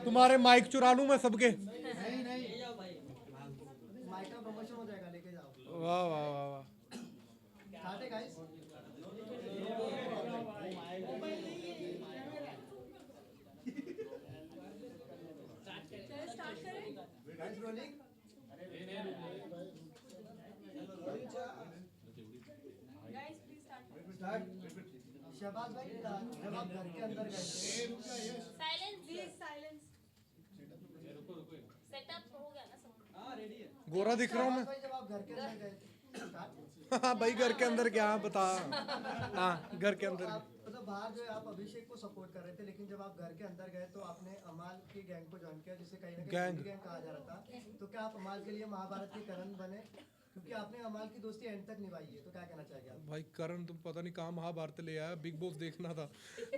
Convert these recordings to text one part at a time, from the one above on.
तुम्हारे माइक चुरा लूं मैं सबके। माइक का प्रमोशन हो जाएगा, लेके जाओ। वाह वाह वाह वाह। स्टार्ट है गाइस। स्टार्ट करें। Guys rolling. Guys please start. Start. Shahbaz भाई, जब आप घर के अंदर गए थे, साइलेंस प्लीज, साइलेंस। सेटअप हो गया ना सब? हाँ रेडी है। गोरा दिख रहा हूँ शहबाज मैं? भाई जब आप घर के अंदर गए थे, हाँ भाई, घर के अंदर क्या बता। हाँ, घर के अंदर। आप मतलब बाहर जो है आप अभिषेक को सपोर्ट कर रहे थे, लेकिन जब आप घर के अंदर गए तो आपने अमाल की गैंग को ज्वाइन किया, जिसे कहीं ना गैंग। कहीं गैंग कहा जा रहा था। तो क्या आप अमाल के लिए महाभारत के करण बने, क्योंकि आपने अमाल की दोस्ती एंड तक निभाई है, तो क्या कहना चाहेंगे आप? भाई करण तुम पता नहीं कहाँ महाभारत ले आया, बिग बॉस देखना था,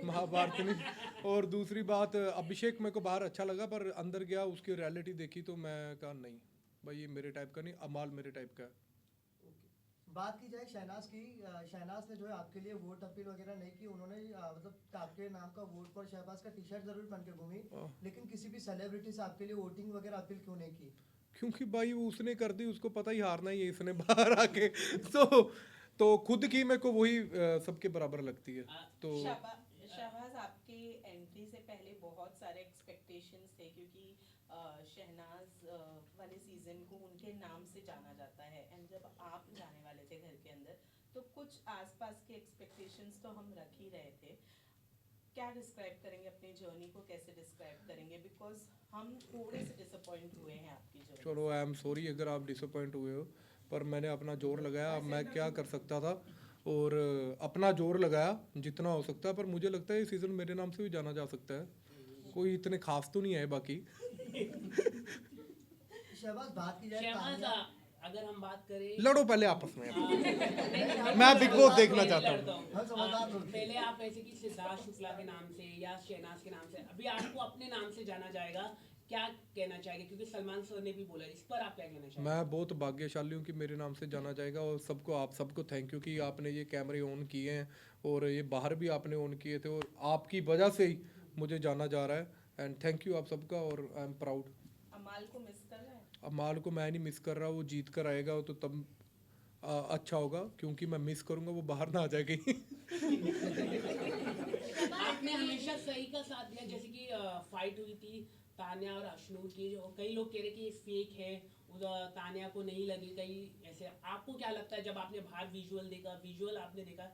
महाभारत नहीं। और दूसरी बात, अभिषेक मेरे को बाहर अच्छा लगा, पर अंदर गया उसकी रियलिटी देखी तो मैं कहा नहीं भाई, ये मेरे टाइप का नहीं, अमाल मेरे टाइप का है। बात की जाए शहनाज की, शहनाज ने जो है आपके लिए वोट अपील वगैरह नहीं की, उन्होंने मतलब आपके नाम का वोट फॉर शहबाज का टी शर्ट जरूर पहन के घूमी, लेकिन किसी भी सेलिब्रिटी से आपके लिए वोटिंग वगैरह अपील क्यों नहीं की? क्योंकि भाई वो उसने कर दी, उसको पता ही हारना ही है इसने बाहर आके। तो खुद की मेरे को वही सबके बराबर लगती है। तो शहबाज, आपके एंट्री से पहले बहुत सारे एक्सपेक्टेशंस थे, क्योंकि शहनाज वाले सीजन को उनके नाम से जाना जाता है, एंड जब आप जाने वाले थे घर के अंदर तो कुछ आसपास के एक्सपेक्टेशंस तो हम रख ही रहे थे। क्या डिस्क्राइब करेंगे अपनी जर्नी को, कैसे डिस्क्राइब करेंगे? बिकॉज हम थोड़े से डिसअपॉइंट हुए हैं आपकी जर्नी। चलो, आई एम सॉरी अगर आप डिसअपॉइंट हुए हो, पर मैंने अपना जोर लगाया, अब मैं क्या कर सकता था। और अपना जोर लगाया जितना हो सकता है, पर मुझे लगता है ये सीज़न मेरे नाम से भी जाना जा सकता है, कोई इतने खास तो नहीं है बाकी। शहबाज, बात की जाए शहबाज, तानिया, अगर हम बात करें लड़ो पहले आपस में। मैं मैं बिग बॉस देखना चाहता हूँ। हम समझदार लोग थे। पहले आप ऐसे कि सिद्धार्थ शुक्ला के नाम से या शहनाज के नाम से, अभी आपको अपने नाम से जाना जाएगा, क्या कहना चाहेंगे? क्योंकि सलमान सर ने भी बोला, इस पर आप क्या कहना चाहेंगे? मैं बहुत भाग्यशाली हूँ कि मेरे नाम से जाना जाएगा, और सबको, आप सबको थैंक यू कि आपने ये कैमरे ऑन किए हैं, और ये बाहर भी आपने ऑन किए थे, और आपकी वजह से ही मुझे जाना जा रहा है। एंड थैंक यू आप सबका, और आई एम प्राउड। अमाल को मिस कर रहे हैं? अमाल को मैं नहीं मिस कर रहा, वो जीत कर आएगा तो तब अच्छा होगा, क्योंकि मैं मिस करूँगा वो बाहर ना आ जाए कहीं। आपने हमेशा सही का साथ दिया, जैसे कि फाइट हुई थी तान्या और अश्नूर की, जो कई लोग कह रहे कि ये फेक है, उधर तान्या को नहीं लगी, कहीं ऐसे। आपको क्या लगता है जब आपने बाहर विजुअल देखा, विजुअल आपने देखा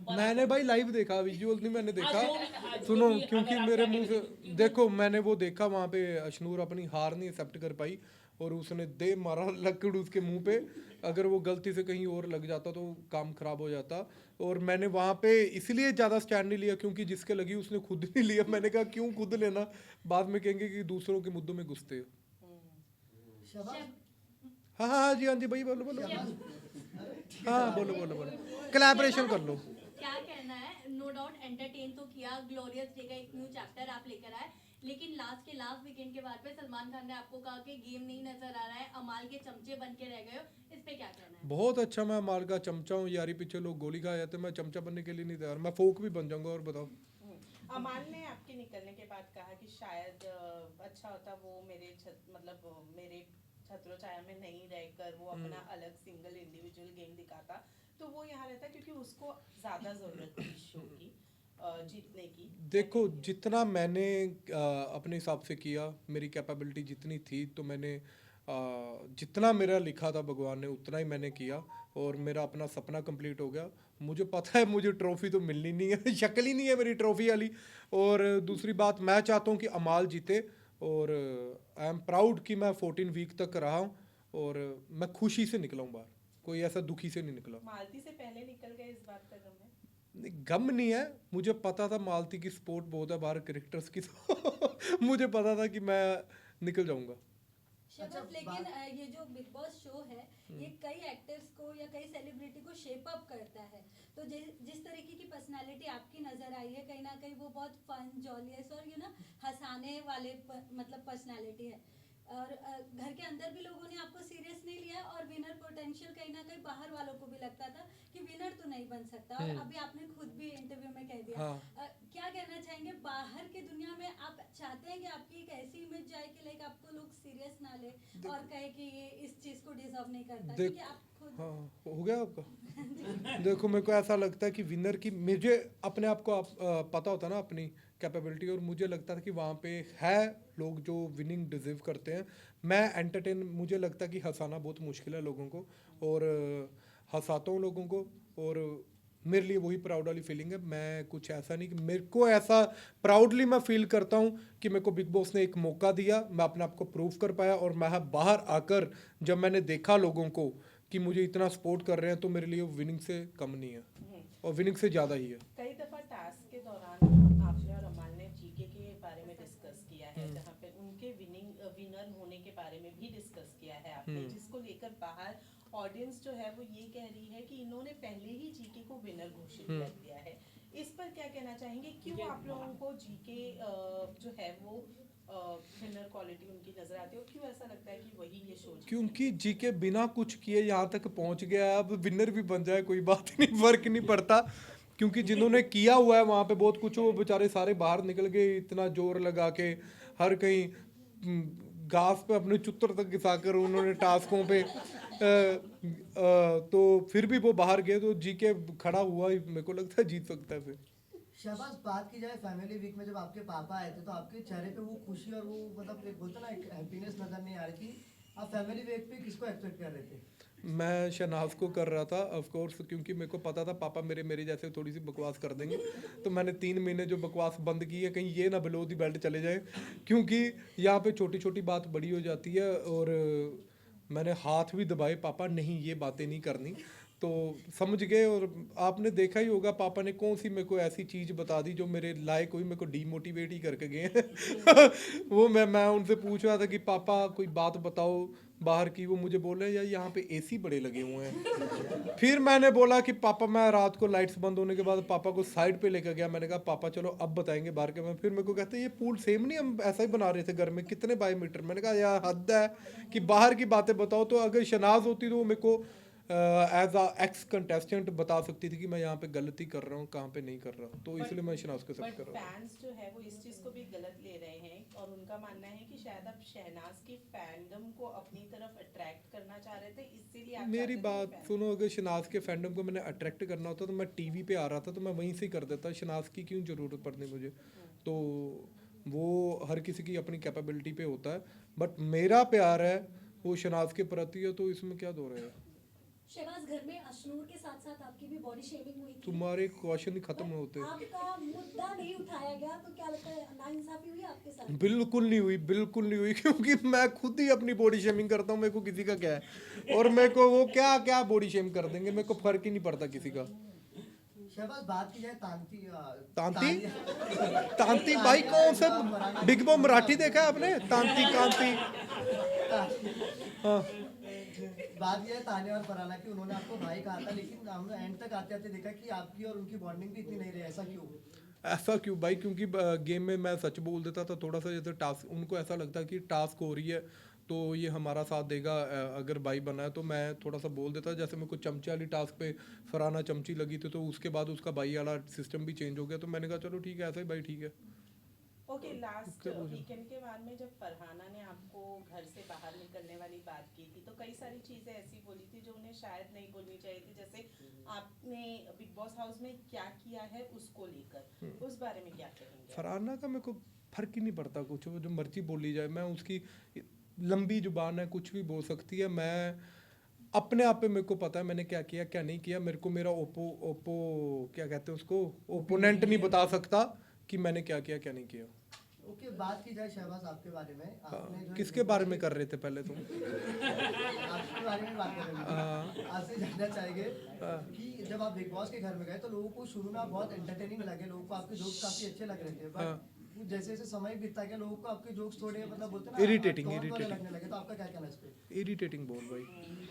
मैंने भाई लाइव देखा, विजुअल नहीं मैंने देखा। हाँ, सुनो, जो भी, क्योंकि अगर आप मेरे क्या मुंह से कहते- देखो, मैंने वो देखा वहाँ पे, अशनूर अपनी हार नहीं एक्सेप्ट कर पाई, और उसने दे मारा लकड़ उसके मुंह पे। अगर वो गलती से कहीं और लग जाता तो काम खराब हो जाता। और मैंने वहाँ पे इसलिए ज़्यादा स्टैंड नहीं लिया, क्योंकि जिसके लगी उसने खुद नहीं लिया। मैंने कहा क्यों खुद लेना, बाद में कहेंगे कि दूसरों के मुद्दों में घुसते हो। शहबाज, हाँ हाँ हाँ जी, हाँ जी भाई, बोलो बोलो। हाँ बोलो बोलो बोलो, कोलैबोरेशन कर लो। क्या कहना है? नो डाउट एंटरटेन तो किया, ग्लोरियस डे का एक न्यू चैप्टर आप लेकर आए, लेकिन लास्ट वीकेंड के बाद पे सलमान खान ने आपको कहा कि गेम नहीं नजर आ रहा है, अमाल के चमचे बन के रह गए हो, इस पे क्या कहना है? बहुत अच्छा, मैं माल का चमचा हूँ यारी, पीछे लोग गोली खा जाते हैं, मैं चमचा बनने के लिए नहीं तैयार, मैं फोक भी बन जाऊंगा। और बताओ। अमाल ने आपके निकलने के बाद कहा कि शायद अच्छा होता वो मेरे मेरे छत्रो छाया में नहीं रहकर वो अपना अलग सिंगल इंडिविजुअल गेम दिखाता, तो वो यहाँ रहता, क्योंकि उसको ज्यादा जरूरत थी शो की जीतने की। देखो, जितना मैंने अपने हिसाब से किया, मेरी कैपेबिलिटी जितनी थी, तो मैंने जितना मेरा लिखा था भगवान ने उतना ही मैंने किया, और मेरा अपना सपना कंप्लीट हो गया। मुझे पता है मुझे ट्रॉफी तो मिलनी नहीं है, शक्ल ही नहीं है मेरी ट्रॉफी वाली। और दूसरी बात, मैं चाहता हूँ कि अमाल जीते, और आई एम प्राउड कि मैं 14 वीक तक रहा हूँ, और मैं खुशी से निकला हूँ बाहर, कोई ऐसा दुखी से नहीं निकला। मालती से पहले निकल गए, इस बात का गम है? नहीं, गम नहीं है, मुझे पता था मालती की सपोर्ट बहुत है बाहर क्रिकेटर्स की, तो मुझे पता था कि मैं निकल जाऊंगा। शहबाज, लेकिन ये जो बिग बॉस शो है, ये कई एक्टर्स को या कई सेलिब्रिटी को शेप अप करता है, तो जिस तरीके की पर्सनालिटी आपकी नजर आई है, कहीं ना कहीं वो बहुत फन, जॉलियस और हंसाने वाले मतलब पर्सनालिटी है, और घर के अंदर भी लोगों ने आपको सीरियस नहीं लिया, और विनर पोटेंशियल कहीं ना कहीं बाहर वालों को भी लगता था कि विनर तो नहीं बन सकता, और अभी आपने खुद भी इंटरव्यू में कह दिया। हाँ। क्या कहना चाहेंगे, बाहर और कहे कि ये इस चीज को डिजर्व नहीं करता, देख- क्योंकि आप खुद हाँ, हो गया आपका। देखो मेरे को ऐसा लगता है कि विनर की, मुझे अपने आप को पता होता है ना अपनी कैपेबिलिटी, और मुझे लगता था कि वहाँ पे है लोग जो विनिंग डिजर्व करते हैं। मैं एंटरटेन, मुझे लगता है कि हंसाना बहुत मुश्किल है लोगों को, और हंसाता हूँ लोगों को, और मेरे लिए वही प्राउड वाली फीलिंग है। मैं कुछ ऐसा नहीं कि मेरे को ऐसा प्राउडली मैं फील करता हूँ कि मेरे को बिग बॉस ने एक मौका दिया, मैं अपने आप को प्रूव कर पाया, और मैं बाहर आकर जब मैंने देखा लोगों को कि मुझे इतना सपोर्ट कर रहे हैं, तो मेरे लिए विनिंग से कम नहीं है और विनिंग से ज़्यादा ही है। कई दफा टास्क के दौरान आपने और अमाल ने जीके के बारे में डिस्कस किया है, जहाँ पे उनके विनर होने के बारे में भी डिस्कस किया है आपने, जिसको लेकर बाहर ऑडियंस जो है वो ये कह रही है कि इन्होंने पहले ही जीके को विनर घोषित कर दिया है। इस पर क्या कहना चाहेंगे? क्यों आप लोगों को जीके जो है वो विनर क्वालिटी उनकी नजर आती है, और क्यों ऐसा लगता है कि वही ये शो क्योंकि जीके बिना कुछ किए यहाँ तक पहुँच गया है, अब विनर भी बन जाए कोई बात ही नहीं, फर्क नहीं पड़ता। क्योंकि जिन्होंने किया हुआ है वहाँ पे बहुत कुछ, वो बेचारे सारे बाहर निकल गए इतना जोर लगा के, हर कहीं घास पे अपने चुत्तर तक घिसा कर उन्होंने टास्कों पे तो फिर भी वो बाहर गए, तो जीके खड़ा हुआ ही मेरे को लगता है जीत सकता है फिर। शहबाज, बात की जाए फैमिली वीक में जब आपके पापा आए थे तो आपके चेहरे पे वो खुशी और वो मतलब एक बोलते ना एक हैप्पीनेस नजर नहीं आ रही थी। आप फैमिली वीक पे किसको एक्सपेक्ट कर रहे थे? मैं शहनाज को कर रहा था ऑफ कोर्स, क्योंकि मेरे को पता था पापा मेरे जैसे थोड़ी सी बकवास कर देंगे, तो मैंने 3 महीने जो बकवास बंद की है, कहीं ये ना बिलो दी बेल्ट चले जाए, क्योंकि यहाँ पे छोटी छोटी बात बड़ी हो जाती है। और मैंने हाथ भी दबाए, पापा नहीं ये बातें नहीं करनी, तो समझ गए। और आपने देखा ही होगा पापा ने कौन सी मेरे को ऐसी चीज़ बता दी जो मेरे लायक हुई, मेरे को डीमोटिवेट ही करके गए हैं। वो मैं उनसे पूछ रहा था कि पापा कोई बात बताओ बाहर की, वो मुझे बोल रहे हैं यार यहाँ पे एसी बड़े लगे हुए हैं। फिर मैंने बोला कि पापा, मैं रात को लाइट्स बंद होने के बाद पापा को साइड पे लेकर गया, मैंने कहा पापा चलो अब बताएंगे बाहर के। मैं फिर मेरे को कहते हैं ये पूल सेम नहीं, हम ऐसा ही बना रहे थे घर में, कितने बाई मीटर। मैंने कहा यार हद है कि बाहर की बातें बताओ। तो अगर शनाज होती तो वो मेरे को एज अ एक्स कंटेस्टेंट बता सकती थी कि मैं यहाँ पे गलती कर रहा हूँ, कहाँ पे नहीं कर रहा हूँ, तो इसलिए मैं शनाज को सब कर रहा हूँ। फैंस जो है वो इस चीज को भी गलत ले रहे हैं, और उनका मानना है कि शायद आप शहनाज की फैंडम को अपनी तरफ अट्रैक्ट करना चाह रहे थे, इसीलिए आप मेरी चाहते थे बात fans- सुनो, अगर शनाज के फैंडम को मैंने अट्रैक्ट करना होता तो मैं टीवी पे आ रहा था, तो मैं वहीं से ही कर देता। शनाज की क्यों ज़रूरत पड़नी मुझे? तो वो हर किसी की अपनी कैपेबिलिटी पे होता है, बट मेरा प्यार है वो शनाज के प्रति है, तो इसमें क्या दो रहे हैं। शहबाज, घर में अशनूर के साथ साथ आपकी भी बॉडी शेमिंग हुई थी। तुम्हारे क्वेश्चन ही खत्म नहीं होते। आपका मुद्दा नहीं उठाया गया, तो क्या लगता है नाइंसाफी हुई आपके साथ? बिल्कुल नहीं हुई, बिल्कुल नहीं हुई, क्योंकि मैं खुद ही अपनी बॉडी शेमिंग करता हूँ, मेरे को किसी का क्या है, और मेरे को वो क्या क्या बॉडी शेम कर देंगे, मेरे को फर्क ही नहीं पड़ता किसी का। शहबाज, बात की जाए तांती तांती तांती भाई कौन सा बिग बॉस मराठी देखा है आपने? तांती कांति, हाँ। बात यह है तान्या और फरहाना की, उन्होंने आपको भाई कहा था, लेकिन हमने एंड तक आते आते देखा कि आपकी और उनकी बॉन्डिंग भी इतनी नहीं रही। ऐसा क्यों? ऐसा क्यों भाई? क्योंकि गेम में मैं सच बोल देता था थोड़ा सा, जैसे टास्क उनको ऐसा लगता कि टास्क हो रही है तो ये हमारा साथ देगा, अगर भाई बना है तो मैं थोड़ा सा बोल देता। जैसे मेरे को चमचे वाली टास्क पे फरहाना चमची लगी थी, तो उसके बाद उसका भाई वाला सिस्टम भी चेंज हो गया, तो मैंने कहा चलो ठीक है ऐसा ही भाई ठीक है। ओके, लास्ट वीकेंड के बाद में जब फरहाना ने आपको घर से बाहर निकलने वाली बात की थी, तो कई सारी चीजें ऐसी बोली थी जो उन्हें शायद नहीं बोलनी चाहिए थी, जैसे आपने बिग बॉस हाउस में क्या किया है उसको लेकर, उस बारे में क्या कहेंगे? फरहाना का मेरे को फर्क ही नहीं पड़ता कुछ, वो जो मर्जी बोली जाए, मैं उसकी लंबी जुबान है, कुछ भी बोल सकती है। मैं अपने आप पे मेरे को पता है मैंने क्या किया क्या नहीं किया। मेरे को मेरा ओपो क्या कहते हैं उसको, ओपोनेंट नहीं बता सकता कि मैंने क्या किया क्या नहीं किया। ओके, बात की जाए शहबाज आपके बारे में, आपने जो किसके बारे में कर रहे थे पहले तुम? आपके बारे में बात कर रहे हैं। आपसे जानना चाहेंगे कि जब आप बिग बॉस के घर में गए तो लोगों को शुरू में आप बहुत एंटरटेनिंग लगे, लोगों को आपके जोक्स काफी अच्छे लग रहे थे, बट जैसे जैसे समय बीतता गया लोगों को आपके जोक्स थोड़े मतलब बोलते हैं ना Irritating, taunt वाले irritating. लगने लगे, तो आपका क्या कहना है इस पे? इरिटेटिंग बोल भाई,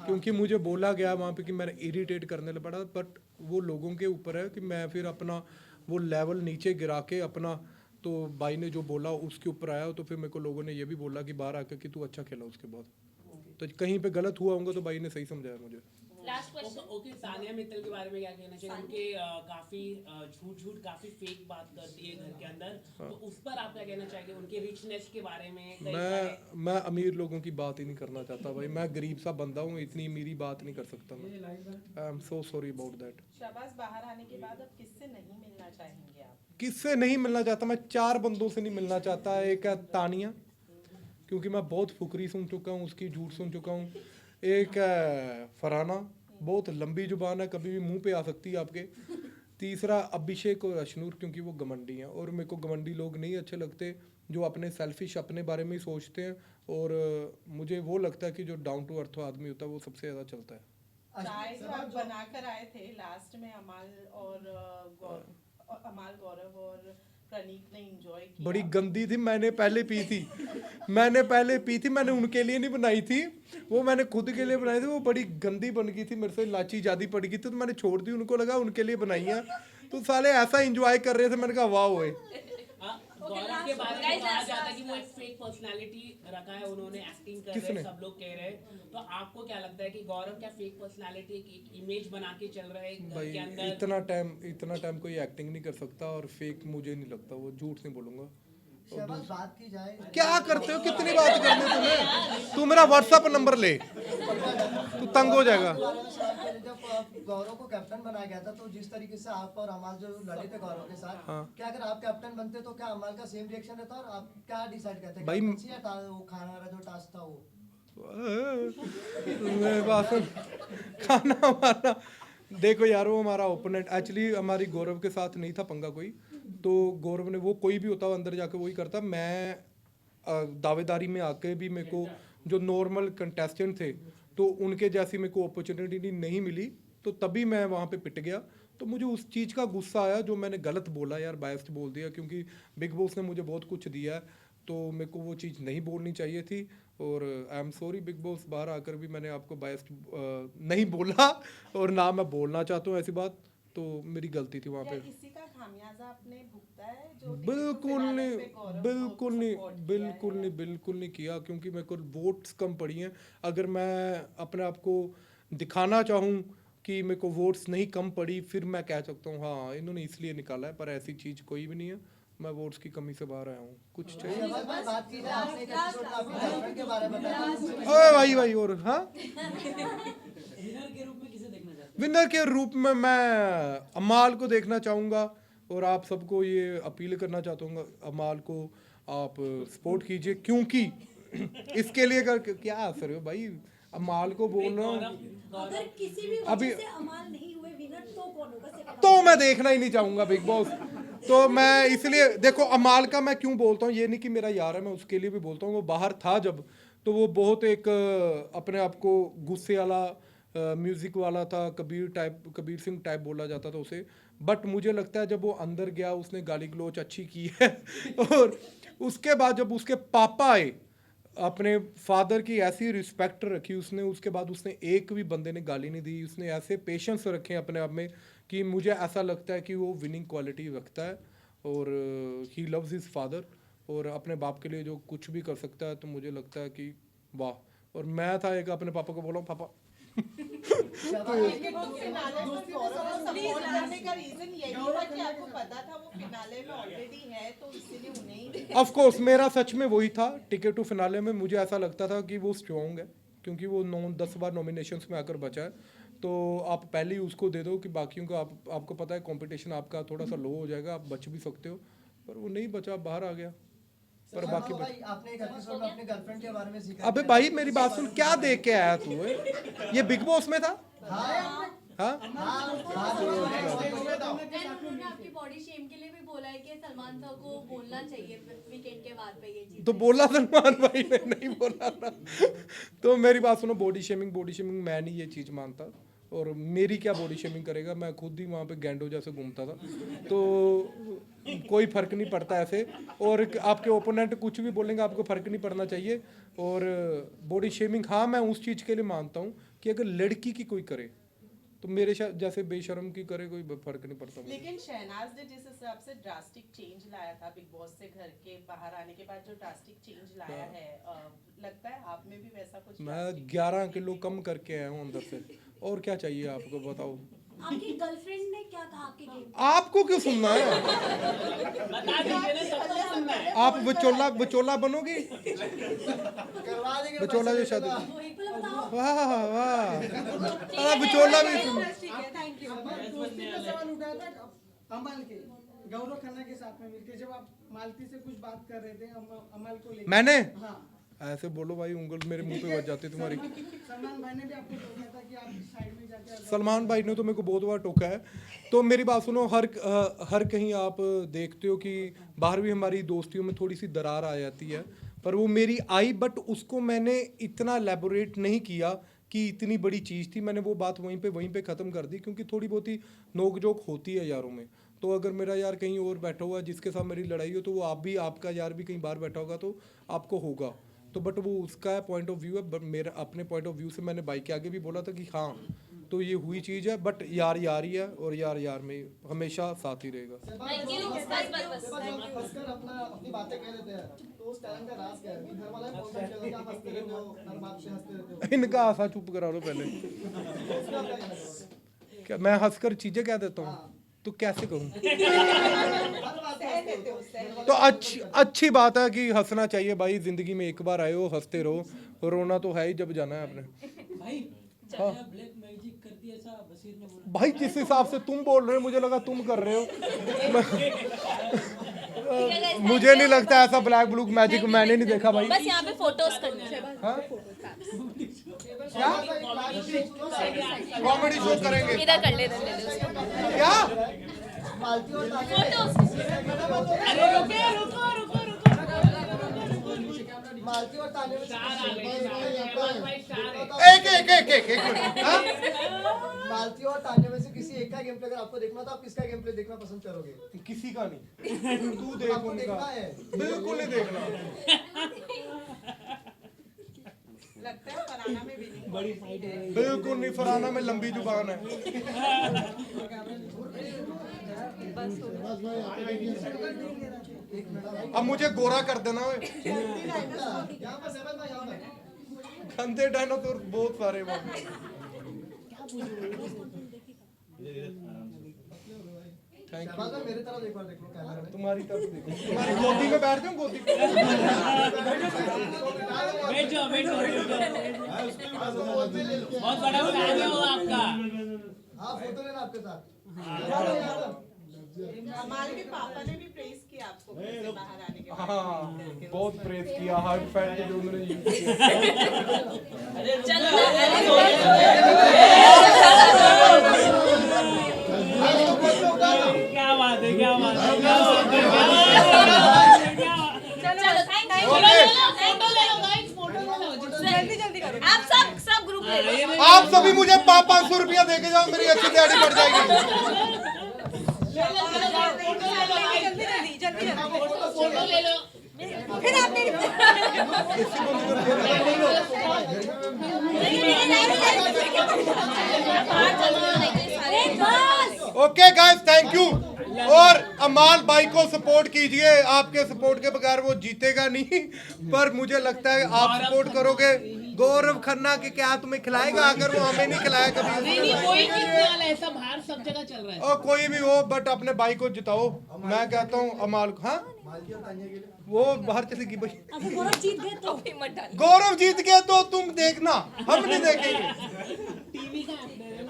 क्योंकि मुझे बोला गया वहाँ पे कि मैंने इरिटेट करने लगा, बट वो लोगों के ऊपर है कि मैं फिर अपना वो लेवल नीचे गिरा के अपना, तो भाई ने जो बोला उसके ऊपर आया, तो फिर मेरे को लोगों ने ये भी बोला कि बाहर आकर कि तू अच्छा खेला उसके बाद, तो कहीं पे गलत हुआ होगा तो भाई ने सही समझाया मुझे। Last question okay Tania Mittal के बारे में क्या कहना चाहिए? उनके काफी झूठ काफी फेक बात करती है घर के अंदर, तो उस पर आप क्या कहना चाहेंगे? उनके रिचनेस के बारे में कई सारे मैं अमीर लोगों की बात ही नहीं करना चाहता भाई, मैं गरीब सा बंदा हूँ, इतनी अमीरी बात नहीं कर सकता मैं। I am so sorry about that. Shahbaz बाहर आने के बाद अब किससे नहीं मिलना चाहेंगे आप? किससे नहीं मिलना चाहता मैं? 4 बंदों से नहीं मिलना चाहता। एक है तानिया, क्योंकि मैं बहुत फुकरी सुन चुका हूँ, उसकी झूठ सुन चुका हूँ। एक है फरहाना, बहुत लंबी जुबान है, कभी भी मुंह पे आ सकती है आपके। तीसरा अभिषेक और अशनूर, क्योंकि वो घमंडी हैं और मेरे को घमंडी लोग नहीं अच्छे लगते, जो अपने सेल्फिश अपने बारे में ही सोचते हैं। और मुझे वो लगता है कि जो डाउन टू अर्थ आदमी होता है वो सबसे ज़्यादा चलता है। चाय जो आप बनाकर आए थे लास्ट में, अमाल गौरव और प्रणीत ने एंजॉय किया। बड़ी गंदी थी, मैंने पहले पी थी। मैंने उनके लिए नहीं बनाई थी, वो मैंने खुद के लिए बनाई थी। वो बड़ी गंदी बन गई थी, मेरे से इलायची ज़्यादा पड़ गई थी, तो मैंने छोड़ दी। उनको लगा उनके लिए बनाई है, तो साले ऐसा एंजॉय कर रहे थे, मैंने कहा वाह ओए। गौरव के बारे में कहा जाता है कि वो एक फेक पर्सनालिटी रखा है उन्होंने, एक्टिंग कर रहे किसने? हैं, सब लोग कह रहे हैं। तो आपको क्या लगता है कि गौरव क्या फेक पर्सनालिटी, एक इमेज बना के चल रहा है घर भाई के अंदर? इतना टाइम कोई एक्टिंग नहीं कर सकता, और फेक मुझे नहीं लगता, वो झूठ नहीं बोलूंगा। शहबाज बात की जाए क्या करते हो, कितनी बात करनी तुम्हें? तू मेरा व्हाट्सएप नंबर ले, तू तंग हो जाएगा। बारे में सवाल पहले जब गौरव को कैप्टन बनाया गया था, तो जिस तरीके से आप और अमाल जो लड़े थे गौरव के साथ, हाँ। क्या अगर आप कैप्टन बनते तो क्या अमाल का सेम रिएक्शन रहता, और आप क्या डिसाइड करते भाई, कैप्टनसी या वो खाना वाला जो टास्क था वो? मेरे पास खाना वाना, देखो यार, वो हमारा ओपोनेंट एक्चुअली हमारी गौरव के साथ नहीं था पंगा कोई, तो गौरव ने, वो कोई भी होता अंदर जाके वही करता। मैं दावेदारी में आके भी मेरे को जो नॉर्मल कंटेस्टेंट थे, तो उनके जैसी मेरे को अपॉर्चुनिटी नहीं मिली, तो तभी मैं वहाँ पे पिट गया। तो मुझे उस चीज़ का गुस्सा आया, जो मैंने गलत बोला यार, बायस्ड बोल दिया, क्योंकि बिग बॉस ने मुझे बहुत कुछ दिया है, तो मेरे को वो चीज़ नहीं बोलनी चाहिए थी। और I am sorry big boss, बाहर आकर भी मैंने आपको बायस्ड नहीं बोला, और ना मैं बोलना चाहता हूँ ऐसी बात, तो मेरी गलती थी वहाँ क्या पे। इसी का खामियाजा आपने भुगता है जो बिल्कुल नहीं, बिल्कुल नहीं, बिल्कुल बिल्कुल नहीं किया, क्योंकि मेरे को वोट्स कम पड़ी हैं। अगर मैं अपने आप को दिखाना चाहूँ कि मेरे को वोट्स नहीं कम पड़ी, फिर मैं कह सकता हूँ हाँ इन्होंने इसलिए निकाला है, पर ऐसी चीज़ कोई भी नहीं है। मैं वोट्स की कमी से बाहर आया हूँ, कुछ चाहिए। शहबाज भाई, बात की जाए आपने एक एपिसोड में अपनी गर्लफ्रेंड के बारे में बताया। ओए भाई, और हाँ, विनर के रूप में मैं अमाल को देखना चाहूँगा, और आप सबको ये अपील करना चाहता हूँ, अमाल को आप सपोर्ट कीजिए, क्योंकि इसके लिए क्या असर है भाई, अमाल को बोल रहा हूँ। अगर किसी भी अभी- वजह से अमाल नहीं हुए विनर तो कौन होगा? Second तो मैं देखना ही नहीं चाहूँगा बिग बॉस। तो मैं इसलिए, देखो अमाल का मैं क्यों बोलता हूँ, ये नहीं कि मेरा यार है, मैं उसके लिए भी बोलता हूँ। वो बाहर था जब, तो वो बहुत एक अपने आप को गुस्से वाला, म्यूज़िक वाला था, कबीर सिंह टाइप बोला जाता था उसे। बट मुझे लगता है जब वो अंदर गया, उसने गाली गलोच अच्छी की है और उसके बाद जब उसके पापा आए, अपने फादर की ऐसी रिस्पेक्ट रखी उसने, उसके बाद उसने एक भी बंदे ने गाली नहीं दी। उसने ऐसे पेशेंस रखे अपने आप में कि मुझे ऐसा लगता है कि वो विनिंग क्वालिटी रखता है, और ही लव्स हिज फादर, और अपने बाप के लिए जो कुछ भी कर सकता है, तो मुझे लगता है कि वाह। और मैं था एक अपने पापा को बोला, पापा फिनाले में गौरव को सपोर्ट करने का रीजन यही था कि आपको पता था वो फिनाले में ऑलरेडी है, तो इसीलिए उन्हें ऑफ कोर्स मेरा सच में वही था। टिकट टू फिनाले में मुझे ऐसा लगता था कि वो स्ट्रॉन्ग है, क्योंकि वो 9-10 बार नॉमिनेशंस में आकर बचा है, तो आप पहले ही उसको दे दो कि बाकियों को आपको पता है कंपटीशन आपका थोड़ा सा लो हो जाएगा, आप बच भी सकते हो, पर वो नहीं बचा, बाहर आ गया। पर बाकी भाई, आपने एक एपिसोड में अपनी गर्लफ्रेंड के बारे में जिक्र अबे किया। भाई मेरी बात सुन, क्या देख के आया तू? ये बिग बॉस में था? हाँ, उन्होंने आपकी बॉडी शेम के लिए भी बोला है कि सलमान सर को बोलना चाहिए वीकेंड के बाद पे ये चीज। तो बोला सलमान भाई ने, नहीं बोला ना। तो मेरी बात सुनो, बॉडी शेमिंग मैं नहीं ये चीज़ मानता, और मेरी क्या बॉडी शेमिंग करेगा, मैं खुद ही वहाँ पे गैंडो जैसे घूमता था, तो कोई फ़र्क नहीं पड़ता ऐसे। और आपके ओपोनेंट कुछ भी बोलेंगे, आपको फ़र्क नहीं पड़ना चाहिए। और बॉडी शेमिंग हाँ मैं उस चीज़ के लिए मानता हूँ कि अगर लड़की की कोई करे, तो मेरे जैसे बेशर्म की करे, कोई फर्क नहीं पड़ता मुझे। लेकिन शहनाज ने जिस हिसाब से ड्रास्टिक चेंज लाया था बिग बॉस से घर के बाहर आने के बाद, जो ड्रास्टिक चेंज लाया है, लगता है आप में भी वैसा कुछ? मैं 11 किलो कम करके आया हूँ अंदर से, और क्या चाहिए आपको, बताओ। आपकी गर्लफ्रेंड ने क्या कहा आपके गेम? आपको क्यों सुनना है? बता दीजिए ना, सबको सुनना है। आप विचोला बनोगी? करवा देंगे विचोला जो शादी, वो एक बार बताओ। वाह वाह, विचोला भी सुन। Thank you. दोस्ती का सवाल उठाया था अमल के, गौरव खन्ना के साथ में मिलके जब आप मालती से कुछ बात कर रहे थे अमल को लेकर। मैंने हाँ, ऐसे बोलो भाई, उंगल मेरे मुंह पे बच जाती तुम्हारी। सलमान भाई ने भी आपको टोका था कि आप साइड में जाके सलमान भाई ने तो मेरे को बहुत बार टोका है। तो मेरी बात सुनो, हर कहीं आप देखते हो कि बाहर भी हमारी दोस्तियों में थोड़ी सी दरार आ जाती है, पर वो मेरी आई, बट उसको मैंने इतना एलेबोरेट नहीं किया कि इतनी बड़ी चीज़ थी। मैंने वो बात वहीं पे ख़त्म कर दी, क्योंकि थोड़ी बहुत ही नोक जोक होती है यारों में। तो अगर मेरा यार कहीं और बैठा हुआ है जिसके साथ मेरी लड़ाई हो, तो वो आपका यार भी कहीं बाहर बैठा होगा तो आपको होगा। तो बट वो उसका पॉइंट ऑफ व्यू है, बट मेरा अपने पॉइंट ऑफ व्यू से मैंने भाई के आगे भी बोला था कि हाँ, तो ये हुई चीज़ है, बट यार यार ही है, और यार यार में हमेशा साथ ही रहेगा। हंसकर अपनी बातें कह देते हैं, तो उस टैलेंट का राज क्या है? घर वाले कौन सा कहते हैं आप हंसते रहते हो, हर बात पे हंसते रहते हो, इनका आशा चुप करा लो पहले। तो उसमें आप क्या कहना चाहोगे? क्या मैं हंसकर चीज़ें कह देता हूँ? तो कैसे करूँ? हर बात पे हंसते देते हो, हो। तो अच्छी बात है कि हंसना चाहिए भाई, जिंदगी में एक बार आए हो, हंसते रहो। रोना तो है ही जब जाना है आपने। भाई हाँ। ब्लैक मैजिक करती है ऐसा बशीर ने बोला। भाई जिस हिसाब से तुम बोल रहे हो, मुझे लगा तुम कर रहे हो। मुझे नहीं लगता ऐसा ब्लैक ब्लू मैजिक मैंने नहीं देखा भाई। बस यहाँ पे फोटोज करनी है। हाँ? क्या कॉमेडी शो करेंगे? इधर कर ले, इधर ले ले उसको। क्या मालती और ताने अरे रुको रुको रुको मालती और ताने में एक मिनट। हाँ? मालती और ताने में से किसी एक का गेम प्ले अगर आपको देखना तो आप किसका गेम प्ले देखना पसंद करोगे? किसी का नहीं, तू देख आपको उनका। देखना है। बिल्कुल नहीं देखना। लगता है फराना में भी नहीं। बड़ी फाइट हो रही बिल्कुल नहीं, फराना में लंबी जुबान है। अब मुझे गोरा कर देना। यहाँ पर सेवन भाई, यहाँ पर गंदे डायनासोर बहुत सारे वहाँ। Thank you. शहबाज भाई मेरी तरफ एक बार देख लो कैमरा में। तुम्हारी तरफ देखो, तुम्हारी गोदी में बैठ जाऊं, गोदी पे। बैठ जाओ बैठ जाओ। बहुत बड़ा फैन है वो आपका। हाँ फोटो लेना आपके साथ। अमाल के पापा ने भी प्रेस किया आपको घर से बाहर आने के बाद। हाँ, बहुत प्रेस किया हार्ट फैट के जो उन्होंने यूज किया। क्या बात है, क्या बात है। चलो थैंक यू। फोटो ले लो गाइस, फोटो ले लो। जल्दी जल्दी करो। आप सब ग्रुप ले लो। आप सभी मुझे 500 रुपया दे के जाओ, मेरी अच्छी दिहाड़ी बढ़ जाएगी। फोटो ले लो। फिर आप मेरी ओके गाइस, थैंक यू। और अमाल भाई को सपोर्ट कीजिए, आपके सपोर्ट के बगैर वो जीतेगा नहीं, पर मुझे लगता है आप सपोर्ट करोगे। गौरव खन्ना के क्या तुम्हें खिलाएगा, अगर वो हमें नहीं खिलाया कभी। नहीं वही जीतने वाला है, ऐसा बाहर सब जगह चल रहा है। और कोई भी हो, बट अपने भाई को जिताओ। मैं कहता हूँ अमाल को। हाँ, मालती और तानिया के लिए वो बाहर चलेगी भाई। अगर गौरव जीत गए तो मत डाल। गौरव जीत गए तो तुम देखना, हम नहीं देखेंगे। टीवी का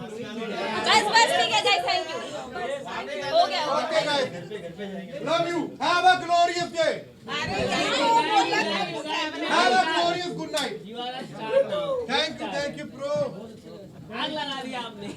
बस बस ठीक है गाइस, थैंक यू। हो गया। Okay guys, love you, have a glorious day, have a glorious good night. You are a star now. Thank you bro. आग लगा दिया आपने।